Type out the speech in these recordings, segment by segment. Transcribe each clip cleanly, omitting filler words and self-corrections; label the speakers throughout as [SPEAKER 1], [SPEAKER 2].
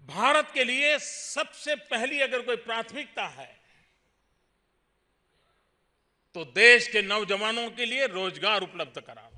[SPEAKER 1] भारत के लिए सबसे पहली अगर कोई प्राथमिकता है तो देश के नौजवानों के लिए रोजगार उपलब्ध कराना।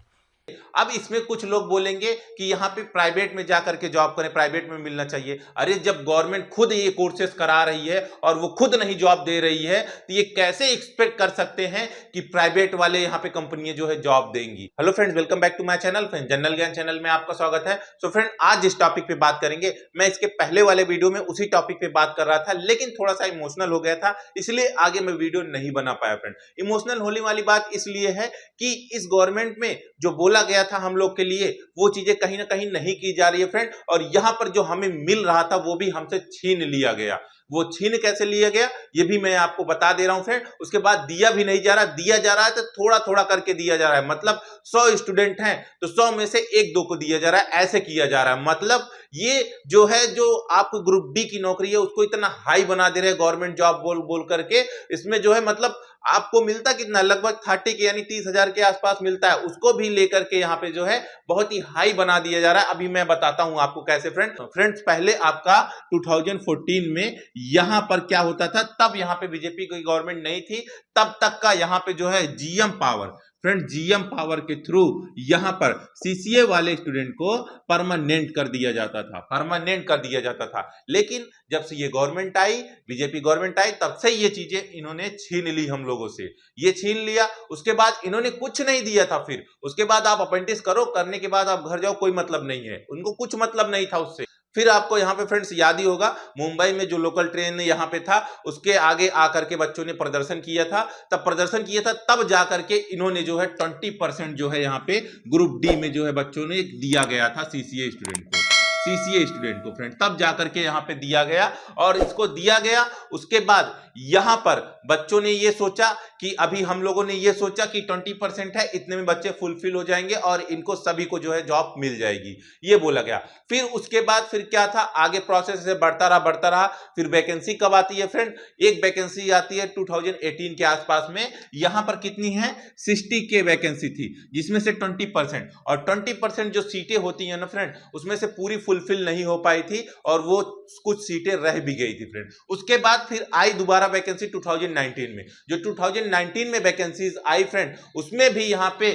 [SPEAKER 2] अब इसमें कुछ लोग बोलेंगे कि यहाँ पे प्राइवेट में जाकर के जॉब करें, प्राइवेट में मिलना चाहिए। अरे जब गवर्नमेंट खुद ये कोर्सेज करा रही है और वो खुद नहीं जॉब दे रही है तो ये कैसे एक्सपेक्ट कर सकते हैं कि प्राइवेट वाले यहाँ पे कंपनियां जो है जॉब देंगी। Hello friends, welcome back to my channel. Friend, general ज्ञान चैनल में आपका स्वागत है। सो फ्रेंड, आज जिस टॉपिक पे बात करेंगे, मैं इसके पहले वाले वीडियो में उसी टॉपिक पे बात कर रहा था, लेकिन थोड़ा सा इमोशनल हो गया था, इसलिए आगे मैं वीडियो नहीं बना पाया। फ्रेंड, इमोशनल होने वाली बात इसलिए है कि इस गवर्नमेंट में जो बोला गया था हम लोग के लिए वो चीजें कहीं ना कहीं नहीं की जा रही है फ्रेंड, और यहां पर जो हमें मिल रहा था वो भी हमसे छीन लिया गया। वो छीन कैसे लिया गया ये भी मैं आपको बता दे रहा हूं फ्रेंड। उसके बाद दिया भी नहीं जा रहा, दिया जा रहा है तो थोड़ा थोड़ा करके दिया जा रहा है। मतलब 100 स्टूडेंट हैं तो 100 में से 1-2 को दिया जा रहा है, ऐसे किया जा रहा है। मतलब ये जो है, जो आपको ग्रुप डी की नौकरी है उसको इतना हाई बना दे रहे हैं गवर्नमेंट जॉब बोल बोल करके। इसमें जो है मतलब आपको मिलता कितना, लगभग 30 के यानी 30,000 के आसपास मिलता है, उसको भी लेकर के यहाँ पे जो है बहुत ही हाई बना दिया जा रहा है। अभी मैं बताता हूं आपको कैसे। फ्रेंड्स, पहले आपका 2014 में यहां पर क्या होता था, तब यहां पे बीजेपी की गवर्नमेंट नहीं थी, तब तक का यहां पे जो है GM power, friend GM power के थ्रू यहां पर सीसीए वाले स्टूडेंट को परमानेंट कर दिया जाता था, परमानेंट कर दिया जाता था। लेकिन जब से ये गवर्नमेंट आई, बीजेपी गवर्नमेंट आई, तब से ये चीजें इन्होंने छीन ली हम लोगों से, ये छीन लिया। उसके बाद इन्होंने कुछ नहीं दिया था। फिर उसके बाद आप अप्रेंटिस करो, करने के बाद आप घर जाओ, कोई मतलब नहीं है, उनको कुछ मतलब नहीं था उससे। फिर आपको यहाँ पे फ्रेंड्स याद ही होगा, मुंबई में जो लोकल ट्रेन यहाँ पे था उसके आगे आकर के बच्चों ने प्रदर्शन किया था। तब प्रदर्शन किया था, तब जाकर के इन्होंने जो है 20% जो है यहाँ पे ग्रुप डी में जो है बच्चों ने दिया गया था सीसीए स्टूडेंट को, सीसीए स्टूडेंट को फ्रेंड, तब जाकर के यहाँ पे दिया गया। और इसको दिया गया, उसके बाद यहां पर बच्चों ने ये सोचा कि अभी हम लोगों ने ये सोचा कि 20% है, इतने में बच्चे फुलफिल हो जाएंगे और इनको सभी को जो है जॉब मिल जाएगी, ये बोला गया। फिर उसके बाद फिर क्या था, आगे प्रोसेस से बढ़ता रहा बढ़ता रहा। फिर वैकेंसी कब आती है फ्रेंड, एक वैकेंसी आती है 2018 के आसपास में। यहां पर कितनी है, 60 के वैकेंसी थी, जिसमें से 20%, और 20% जो सीटें होती है ना फ्रेंड, उसमें से पूरी फुलफिल नहीं हो पाई थी और वो कुछ सीटें रह भी गई थी फ्रेंड। उसके बाद फिर आई दोबारा वैकेंसी 2019 में। जो 2019 में वैकेंसीज आई फ्रेंड, उसमें भी यहाँ पे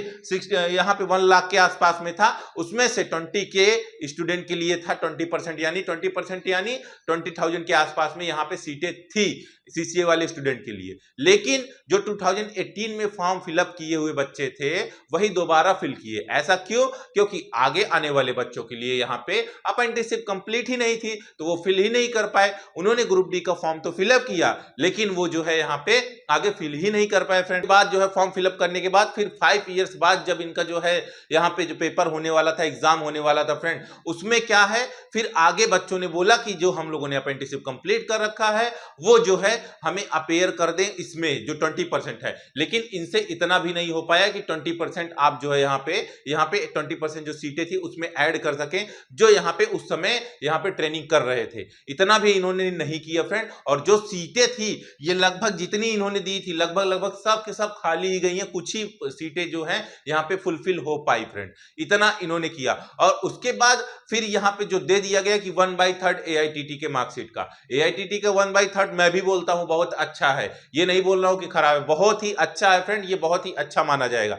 [SPEAKER 2] 1 लाख के आसपास में था। उसमें से 20 के स्टूडेंट के लिए था 20%, यानी 20% यानी 20,000 के आसपास में यहाँ पे सीटें थी सीसीए वाले स्टूडेंट के लिए। लेकिन जो 2018 में फॉर्म फिलअप किए हुए बच्चे थे वही दोबारा फिल किए। ऐसा क्यों, क्योंकि आगे आने वाले बच्चों के लिए यहाँ पे अप्रेंटिसशिप कंप्लीट ही नहीं थी, तो वो फिल ही नहीं कर पाए। उन्होंने ग्रुप डी का फॉर्म तो फिलअप किया, लेकिन वो जो है यहाँ पे आगे फिल ही नहीं कर पाए फ्रेंड। बाद जो है फॉर्म फिलअप करने के बाद फिर 5 इयर्स बाद जब इनका जो है यहाँ पे जो पेपर होने वाला था, एग्जाम होने वाला था फ्रेंड, उसमें क्या है, फिर आगे बच्चों ने बोला कि जो हम लोगों ने अप्रेंटिसशिप कंप्लीट कर रखा है वो जो है हमें अपेयर कर दें इसमें जो 20% है। लेकिन इनसे इतना भी नहीं हो पाया कि 20% आप जो है यहाँ पे 20% जो सीटें थी उसमें ऐड कर सकें, जो यहाँ पे उस समय यहाँ पे ट्रेनिंग कर रहे थे। इतना भी इन्होंने नहीं किया फ्रेंड। और जो सीटें थी ये लगभग जितनी इन्होंने दी थी, लगभग सब के सब खाली ही गई हैं, कुछ ही सीटें जो हैं यहाँ पे फुलफिल हो पाई फ्रेंड। इतना इन्होंने किया। और उसके बाद फिर यहाँ पे जो दे दिया गया कि 1/3 एआईटीटी के मार्कशीट का, एआईटीटी का 1/3 मैं भी बोलता हूं बहुत अच्छा है, ये नहीं बोल रहा हूं कि खराब है, बहुत ही अच्छा है फ्रेंड, ये बहुत ही अच्छा माना जाएगा।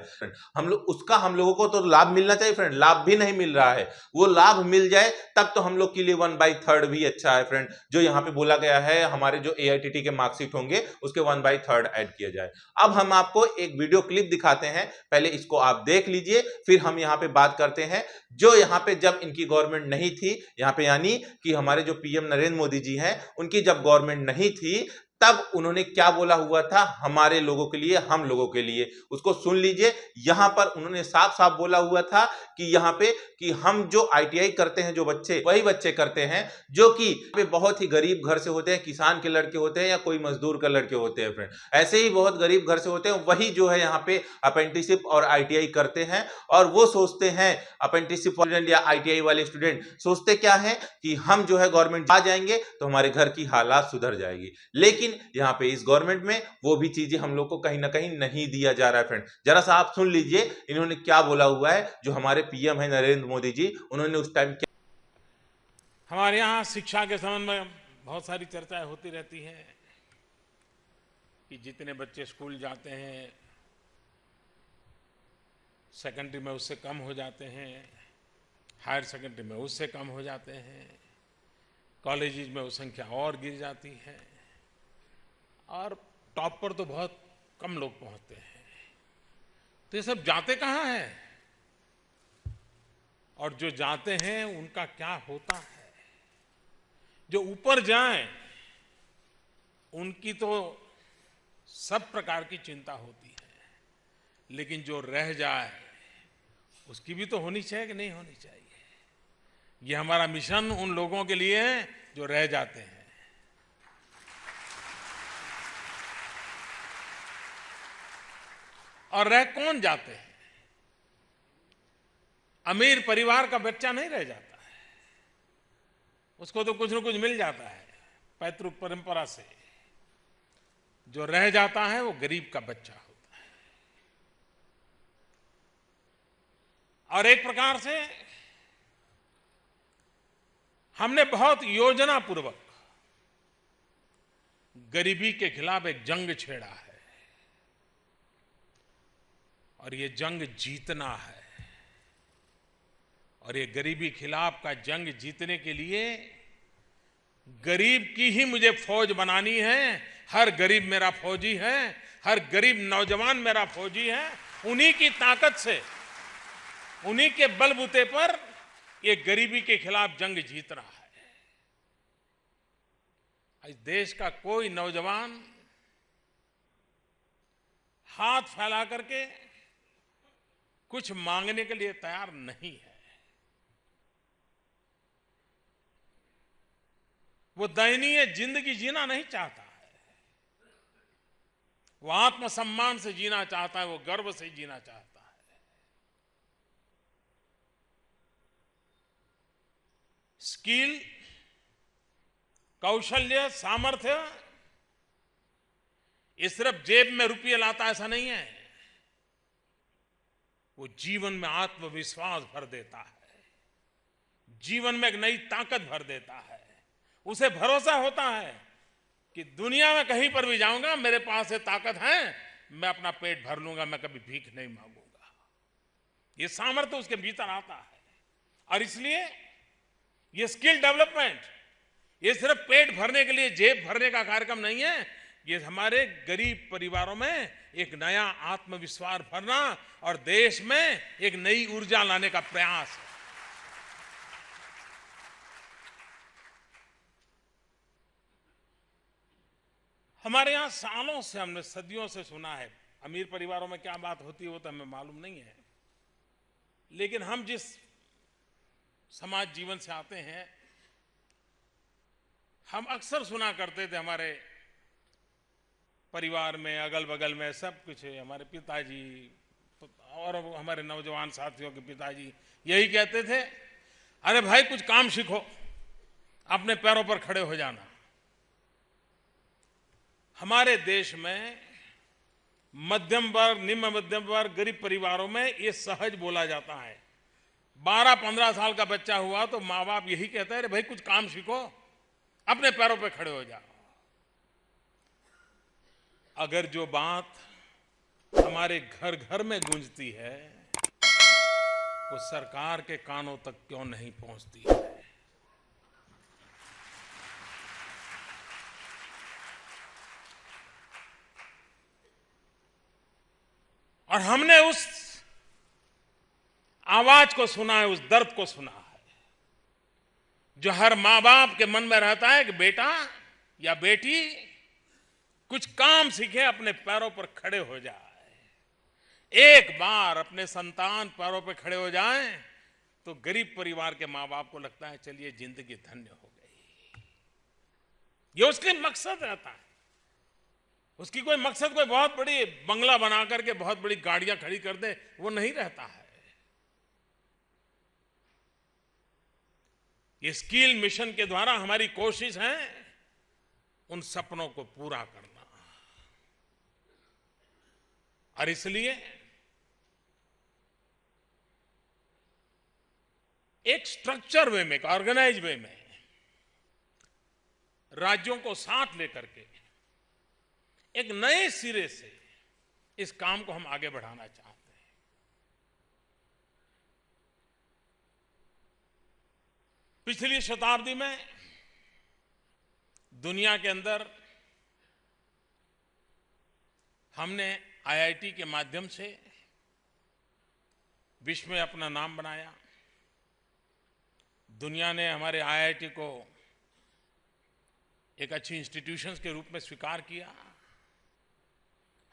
[SPEAKER 2] हम लोगों को तो लाभ मिलना चाहिए फ्रेंड, लाभ भी नहीं मिल रहा है। वो लाभ मिल जाए तब तो हम लोग के लिए 1/3 भी अच्छा है फ्रेंड। जो यहाँ पे बोला गया है हमारे जो एआईटीटी के मार्कशीट होंगे उसके 1/3 ऐड किया जाए। अब हम आपको एक वीडियो क्लिप दिखाते हैं, पहले इसको आप देख लीजिए, फिर हम यहाँ पे बात करते हैं। जो यहाँ पे जब इनकी गवर्नमेंट नहीं थी, यहाँ पे यानी कि हमारे जो पीएम नरेंद्र मोदी जी हैं, उनकी जब गवर्नमेंट नहीं थी तब उन्होंने क्या बोला हुआ था हमारे लोगों के लिए, हम लोगों के लिए, उसको सुन लीजिए। यहां पर उन्होंने साफ साफ बोला हुआ था कि यहाँ पे कि हम जो आईटीआई करते हैं, जो बच्चे, वही बच्चे करते हैं जो कि बहुत ही गरीब घर से होते हैं, किसान के लड़के होते हैं या कोई मजदूर का लड़के होते हैं फ्रेंड, ऐसे ही बहुत गरीब घर से होते हैं, वही जो है यहाँ पे अप्रेंटिसशिप और आईटीआई करते हैं। और वो सोचते हैं, अप्रेंटिसशिप स्टूडेंट या आईटीआई वाले स्टूडेंट सोचते क्या है कि हम जो है गवर्नमेंट आ जाएंगे तो हमारे घर की हालात सुधर जाएगी। लेकिन यहाँ पे इस गवर्नमेंट में वो भी चीजें हम लोग को कहीं ना कहीं नहीं दिया जा रहा है फ्रेंड। जरा सा आप सुन लीजिए इन्होंने क्या बोला हुआ है, जो हमारे पीएम है नरेंद्र मोदी जी, उन्होंने उस टाइम
[SPEAKER 1] हमारे यहाँ शिक्षा के संबंध में बहुत सारी चर्चाएं होती रहती हैं कि जितने बच्चे स्कूल जाते हैं सेकेंडरी में उससे कम हो जाते हैं, हायर सेकेंडरी में उससे कम हो जाते हैं, कॉलेजेस में वो संख्या और गिर जाती है और टॉप पर तो बहुत कम लोग पहुंचते हैं। तो ये सब जाते कहाँ हैं और जो जाते हैं उनका क्या होता है? जो ऊपर जाएं उनकी तो सब प्रकार की चिंता होती है, लेकिन जो रह जाए उसकी भी तो होनी चाहिए कि नहीं होनी चाहिए? ये हमारा मिशन उन लोगों के लिए है जो रह जाते हैं। और रह कौन जाते हैं? अमीर परिवार का बच्चा नहीं रह जाता है, उसको तो कुछ न कुछ मिल जाता है पैतृक परंपरा से। जो रह जाता है वो गरीब का बच्चा होता है। और एक प्रकार से हमने बहुत योजना पूर्वक गरीबी के खिलाफ एक जंग छेड़ा है और ये जंग जीतना है। और ये गरीबी खिलाफ का जंग जीतने के लिए गरीब की ही मुझे फौज बनानी है। हर गरीब मेरा फौजी है, हर गरीब नौजवान मेरा फौजी है। उन्हीं की ताकत से, उन्हीं के बलबूते पर ये गरीबी के खिलाफ जंग जीतना है। इस देश का कोई नौजवान हाथ फैला करके कुछ मांगने के लिए तैयार नहीं है। वो दयनीय जिंदगी जीना नहीं चाहता है, वो आत्मसम्मान से जीना चाहता है, वो गर्व से जीना चाहता है। स्किल, कौशल्य, सामर्थ्य ये सिर्फ जेब में रुपये लाता ऐसा नहीं है, वो जीवन में आत्मविश्वास भर देता है, जीवन में एक नई ताकत भर देता है। उसे भरोसा होता है कि दुनिया में कहीं पर भी जाऊंगा मेरे पास ये ताकत है, मैं अपना पेट भर लूंगा, मैं कभी भीख नहीं मांगूंगा। ये सामर्थ्य उसके भीतर आता है। और इसलिए ये स्किल डेवलपमेंट ये सिर्फ पेट भरने के लिए, जेब भरने का कार्यक्रम नहीं है। ये हमारे गरीब परिवारों में एक नया आत्मविश्वास भरना और देश में एक नई ऊर्जा लाने का प्रयास है। हमारे यहां सालों से, हमने सदियों से सुना है, अमीर परिवारों में क्या बात होती है वो तो हमें मालूम नहीं है, लेकिन हम जिस समाज जीवन से आते हैं हम अक्सर सुना करते थे, हमारे परिवार में अगल बगल में सब कुछ है, हमारे पिताजी और हमारे नौजवान साथियों के पिताजी यही कहते थे, अरे भाई कुछ काम सीखो, अपने पैरों पर खड़े हो जाना। हमारे देश में मध्यम वर्ग, निम्न मध्यम वर्ग, गरीब परिवारों में ये सहज बोला जाता है। 12-15 साल का बच्चा हुआ तो माँ बाप यही कहते हैं, अरे भाई कुछ काम सीखो, अपने पैरों पे खड़े हो जाओ। अगर जो बात हमारे घर घर में गूंजती है वो सरकार के कानों तक क्यों नहीं पहुंचती है? और हमने उस आवाज को सुना है, उस दर्द को सुना है जो हर माँ बाप के मन में रहता है कि बेटा या बेटी कुछ काम सीखे, अपने पैरों पर खड़े हो जाए। एक बार अपने संतान पैरों पर खड़े हो जाएं तो गरीब परिवार के माँ बाप को लगता है चलिए जिंदगी धन्य हो गई। ये उसके मकसद रहता है। उसकी कोई मकसद कोई बहुत बड़ी बंगला बना करके बहुत बड़ी गाड़ियां खड़ी कर दे, वो नहीं रहता है। ये स्किल मिशन के द्वारा हमारी कोशिश है उन सपनों को पूरा करना। और इसलिए एक स्ट्रक्चर वे में, एक ऑर्गेनाइज वे में राज्यों को साथ लेकर के एक नए सिरे से इस काम को हम आगे बढ़ाना चाहते हैं। पिछली शताब्दी में दुनिया के अंदर हमने आईआईटी के माध्यम से विश्व में अपना नाम बनाया। दुनिया ने हमारे आईआईटी को एक अच्छी इंस्टीट्यूशंस के रूप में स्वीकार किया।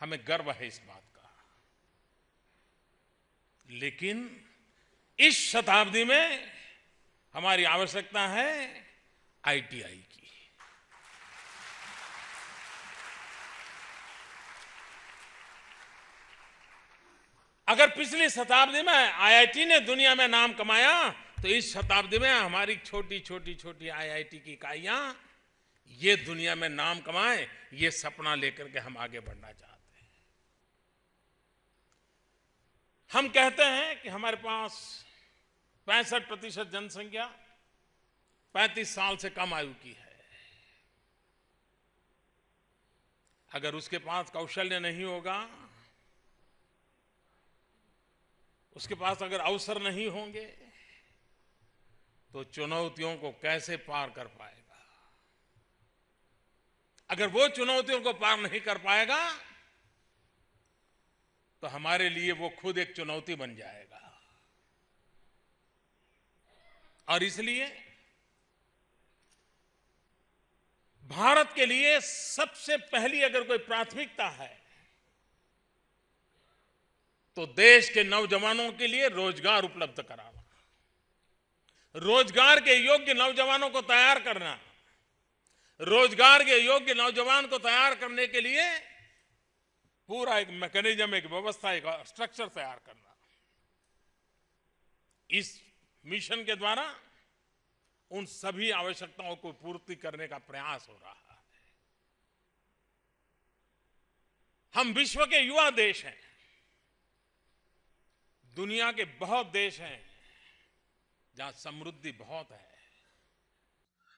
[SPEAKER 1] हमें गर्व है इस बात का। लेकिन इस शताब्दी में हमारी आवश्यकता है आईटीआई की। अगर पिछली शताब्दी में आईआईटी ने दुनिया में नाम कमाया तो इस शताब्दी में हमारी छोटी आईआईटी की इकाइयां ये दुनिया में नाम कमाएं, ये सपना लेकर के हम आगे बढ़ना चाहते हैं। हम कहते हैं कि हमारे पास 65% जनसंख्या 35 साल से कम आयु की है। अगर उसके पास कौशल्य नहीं होगा, उसके पास अगर अवसर नहीं होंगे, तो चुनौतियों को कैसे पार कर पाएगा? अगर वो चुनौतियों को पार नहीं कर पाएगा तो हमारे लिए वो खुद एक चुनौती बन जाएगा। और इसलिए भारत के लिए सबसे पहली अगर कोई प्राथमिकता है तो देश के नौजवानों के लिए रोजगार उपलब्ध कराना, रोजगार के योग्य नौजवानों को तैयार करना, रोजगार के योग्य नौजवान को तैयार करने के लिए पूरा एक मैकेनिज्म, एक व्यवस्था, एक स्ट्रक्चर तैयार करना। इस मिशन के द्वारा उन सभी आवश्यकताओं को पूर्ति करने का प्रयास हो रहा है। हम विश्व के युवा देश हैं। दुनिया के बहुत देश हैं जहां समृद्धि बहुत है।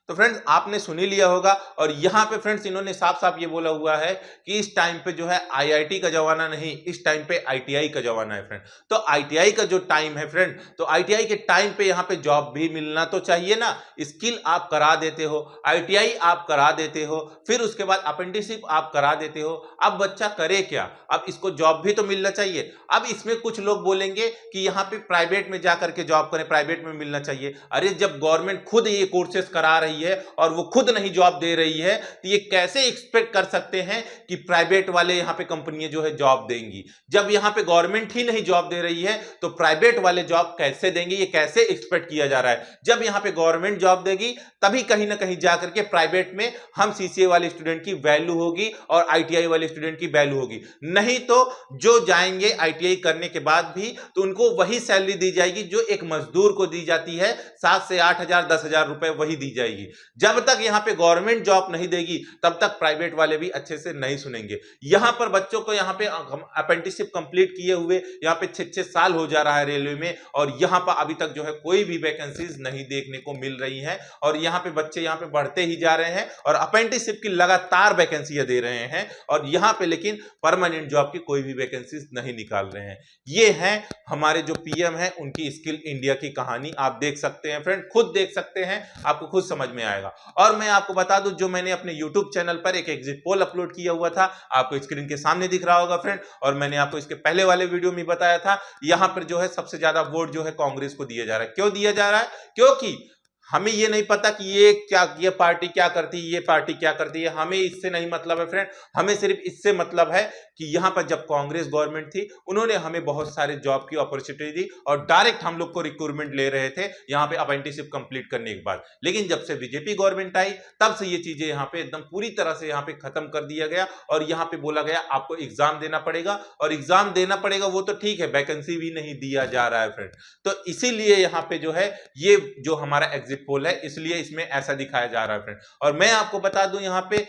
[SPEAKER 2] तो फ्रेंड्स, आपने सुन ही लिया होगा। और यहां पे फ्रेंड्स इन्होंने साफ साफ ये बोला हुआ है कि इस टाइम पे जो है आईआईटी का जमाना नहीं, इस टाइम पे आईटीआई का जमाना है फ्रेंड। तो आईटीआई का जो टाइम है फ्रेंड, तो आईटीआई के टाइम पे यहां पे जॉब भी मिलना तो चाहिए ना। स्किल आप करा देते हो, आईटीआई आप करा देते हो, फिर उसके बाद अप्रेंटिसशिप आप करा देते हो। अब बच्चा करे क्या? अब इसको जॉब भी तो मिलना चाहिए। अब इसमें कुछ लोग बोलेंगे कि यहाँ पे प्राइवेट में जाकर के जॉब करें, प्राइवेट में मिलना चाहिए। अरे जब गवर्नमेंट खुद ये कोर्सेज करा रही है और वो खुद नहीं जॉब दे रही है, तो ये कैसे एक्सपेक्ट कर सकते हैं कि प्राइवेट वाले यहां पे कंपनियां जो है जॉब देंगी? जब यहां पे गवर्नमेंट ही नहीं जॉब दे रही है तो प्राइवेट वाले जॉब कैसे देंगे? ये कैसे एक्सपेक्ट किया जा रहा है? जब यहां पे गवर्नमेंट जॉब देगी तभी कहीं ना कहीं जाकर के प्राइवेट में हम सीसीए वाले स्टूडेंट की वैल्यू होगी और आईटीआई वाले स्टूडेंट की वैल्यू होगी। नहीं तो जो जाएंगे आईटीआई करने के बाद भी तो उनको वही सैलरी दी जाएगी जो एक मजदूर को दी जाती है, 7 से 8 हजार 10 हजार रुपए वही दी जाएगी। जब तक यहां पे गवर्नमेंट जॉब नहीं देगी तब तक प्राइवेट वाले भी अच्छे से नहीं सुनेंगे। यहां पर बच्चों को यहां पे अप्रेंटिसशिप कंप्लीट किए हुए यहां पे 6-6 साल हो जा रहा है रेलवे में, और यहां पर अभी तक जो है कोई भी वैकेंसीज नहीं देखने को मिल रही है। और यहां पे बच्चे यहां पे बढ़ते ही जा रहे हैं और अप्रेंटिसशिप की लगातार वैकेंसियां दे रहे हैं, और यहां पे लेकिन परमानेंट जॉब की कोई भी वैकेंसीज नहीं निकाल रहे हैं। ये है हमारे जो पीएम है उनकी स्किल इंडिया की कहानी। आप देख सकते हैं फ्रेंड, खुद देख सकते हैं, आपको खुद समझ में आएगा। और मैं आपको बता दूं, जो मैंने अपने YouTube चैनल पर एक एग्जिट पोल अपलोड किया हुआ था, आपको स्क्रीन के सामने दिख रहा होगा फ्रेंड, और मैंने आपको इसके पहले वाले वीडियो में बताया था, यहां पर जो है सबसे ज्यादा वोट जो है कांग्रेस को दिया जा रहा है। क्यों दिया जा रहा है? क्योंकि हमें ये नहीं पता कि ये पार्टी क्या करती है, ये पार्टी क्या करती है। हमें इससे नहीं मतलब है फ्रेंड, हमें सिर्फ इससे मतलब है कि यहां पर जब कांग्रेस गवर्नमेंट थी उन्होंने हमें बहुत सारे जॉब की अपॉर्चुनिटी दी और डायरेक्ट हम लोग को रिक्रूटमेंट ले रहे थे यहां पे अप्रेंटिसशिप कंप्लीट करने के बाद। लेकिन जब से बीजेपी गवर्नमेंट आई तब से ये चीजें यहां पे एकदम पूरी तरह से यहां पे खत्म कर दिया गया, और यहां पे बोला गया आपको एग्जाम देना पड़ेगा, और एग्जाम देना पड़ेगा वो तो ठीक है, वैकेंसी भी नहीं दिया जा रहा है फ्रेंड। तो इसीलिए यहां पे जो है ये जो हमारा एग्जिट पोल है, इसलिए इसमें ऐसा दिखाया जा रहा है फ्रेंड। और मैं आपको बता दूं, यहां पे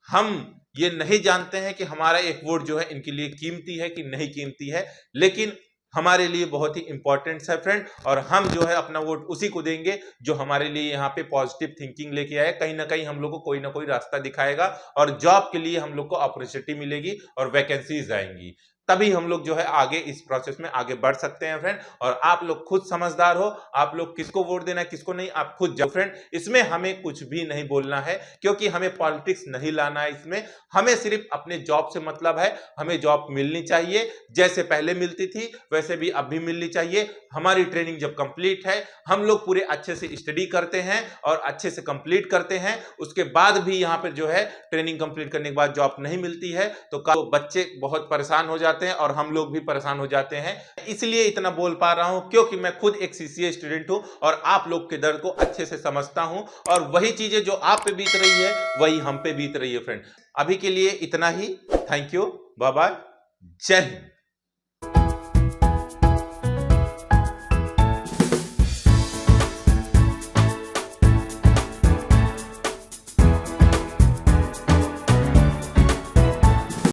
[SPEAKER 2] हम ये नहीं जानते हैं कि हमारा एक वोट जो है इनके लिए कीमती है कि नहीं कीमती है, लेकिन हमारे लिए बहुत ही इंपॉर्टेंट है फ्रेंड, और हम जो है अपना वोट उसी को देंगे जो हमारे लिए यहाँ पे पॉजिटिव थिंकिंग लेके आए, कहीं ना कहीं हम लोग को कोई ना कोई रास्ता दिखाएगा और जॉब के लिए हम लोग को अपॉर्चुनिटी मिलेगी और वैकेंसीज आएंगी, तभी हम लोग जो है आगे इस प्रोसेस में आगे बढ़ सकते हैं फ्रेंड। और आप लोग खुद समझदार हो, आप लोग किसको वोट देना है किसको नहीं आप खुद जाओ फ्रेंड, इसमें हमें कुछ भी नहीं बोलना है, क्योंकि हमें पॉलिटिक्स नहीं लाना है इसमें, हमें सिर्फ अपने जॉब से मतलब है, हमें जॉब मिलनी चाहिए, जैसे पहले मिलती थी वैसे भी अब भी मिलनी चाहिए। हमारी ट्रेनिंग जब कंप्लीट है, हम लोग पूरे अच्छे से स्टडी करते हैं और अच्छे से कंप्लीट करते हैं, उसके बाद भी यहाँ पर जो है ट्रेनिंग कंप्लीट करने के बाद जॉब नहीं मिलती है तो बच्चे बहुत परेशान हो जाते हैं और हम लोग भी परेशान हो जाते हैं। इसलिए इतना बोल पा रहा हूं क्योंकि मैं खुद एक सीसीए स्टूडेंट हूं और आप लोग के दर्द को अच्छे से समझता हूं, और वही चीजें जो आप पे बीत रही है वही हम पे बीत रही है फ्रेंड। अभी के लिए इतना ही, थैंक यू, बाय बाय, जय हिंद।